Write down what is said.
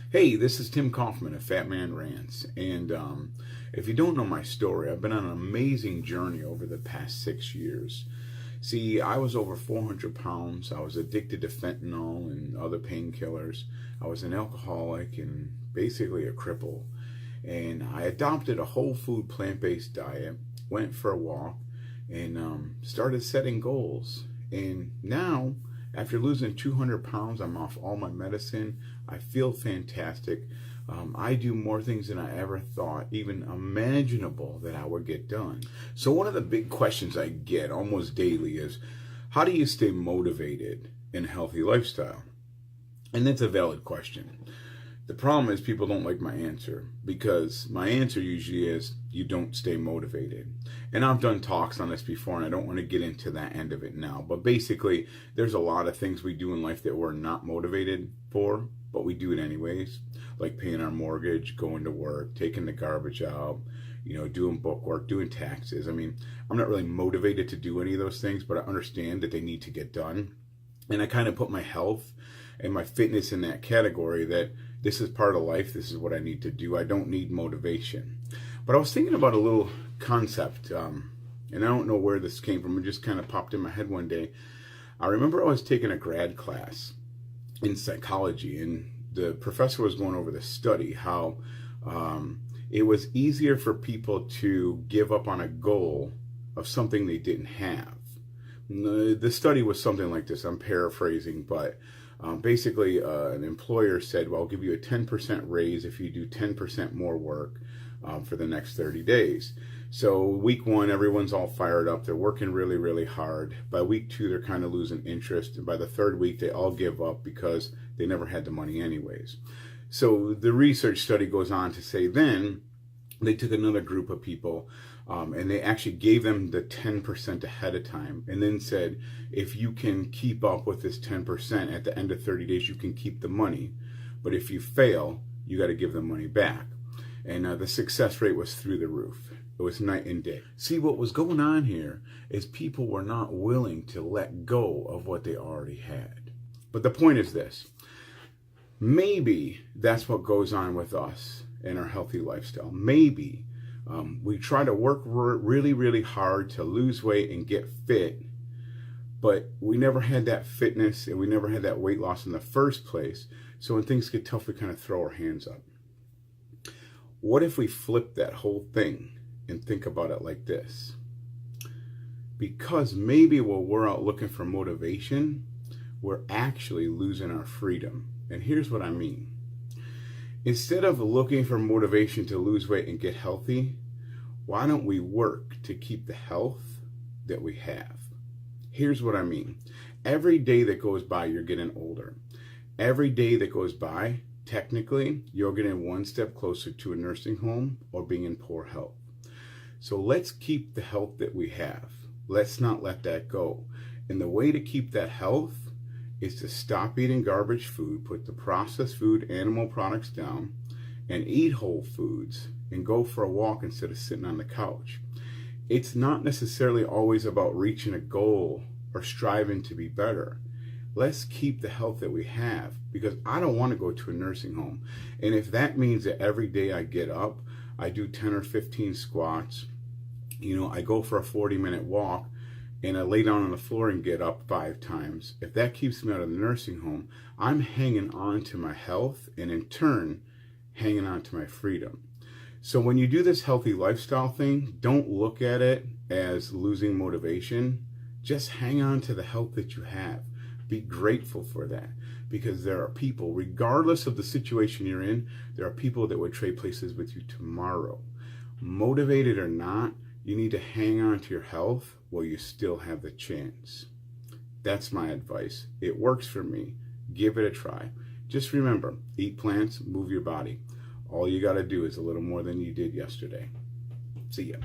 Hey, this is Tim Kaufman of Fat Man Rants. And if you don't know my story, I've been on an amazing journey over the past 6 years. See, I was over 400 pounds. I was addicted to fentanyl and other painkillers. I was an alcoholic and basically a cripple. And I adopted a whole food, plant-based diet, went for a walk, and started setting goals. And now, after losing 200 pounds, I'm off all my medicine. I feel fantastic. I do more things than I ever thought, even imaginable, that I would get done. So one of the big questions I get almost daily is, how do you stay motivated in a healthy lifestyle? And that's a valid question. The problem is people don't like my answer, because my answer usually is you don't stay motivated. And I've done talks on this before, and I don't want to get into that end of it now. But basically, there's a lot of things we do in life that we're not motivated for, but we do it anyways. Like paying our mortgage, going to work, taking the garbage out, doing book work, doing taxes. I mean, I'm not really motivated to do any of those things, but I understand that they need to get done. And I kind of put my health and my fitness in that category, that this is part of life. This is what I need to do. I don't need motivation. But I was thinking about a little concept, and I don't know where this came from. It just kind of popped in my head one day. I remember I was taking a grad class in psychology, and the professor was going over this study, how it was easier for people to give up on a goal of something they didn't have. The study was something like this. I'm paraphrasing, but basically an employer said, well, I'll give you a 10% raise if you do 10% more work for the next 30 days. So week one, everyone's all fired up. They're working really, really hard. By week two, they're kind of losing interest. And by the third week, they all give up because they never had the money anyways. So the research study goes on to say then they took another group of people and they actually gave them the 10% ahead of time, and then said, if you can keep up with this 10% at the end of 30 days, you can keep the money. But if you fail, you got to give the money back. And the success rate was through the roof. It was night and day. See, what was going on here is people were not willing to let go of what they already had. But the point is this. Maybe that's what goes on with us in our healthy lifestyle. Maybe we try to work really, really hard to lose weight and get fit, but we never had that fitness and we never had that weight loss in the first place. So when things get tough, we kind of throw our hands up. What if we flip that whole thing and think about it like this? Because maybe while we're out looking for motivation, we're actually losing our freedom. And here's what I mean. Instead of looking for motivation to lose weight and get healthy, why don't we work to keep the health that we have? Here's what I mean. Every day that goes by, you're getting older. Every day that goes by, technically, you're getting one step closer to a nursing home or being in poor health. So let's keep the health that we have. Let's not let that go. And the way to keep that health is to stop eating garbage food, put the processed food, animal products down, and eat whole foods, and go for a walk instead of sitting on the couch. It's not necessarily always about reaching a goal or striving to be better. Let's keep the health that we have, because I don't want to go to a nursing home. And if that means that every day I get up, I do 10 or 15 squats, I go for a 40-minute walk, and I lay down on the floor and get up 5 times. If that keeps me out of the nursing home, I'm hanging on to my health, and in turn, hanging on to my freedom. So when you do this healthy lifestyle thing, don't look at it as losing motivation. Just hang on to the health that you have. Be grateful for that, because there are people, regardless of the situation you're in, there are people that would trade places with you tomorrow. Motivated or not, you need to hang on to your health while you still have the chance. That's my advice. It works for me. Give it a try. Just remember, eat plants, move your body. All you got to do is a little more than you did yesterday. See ya.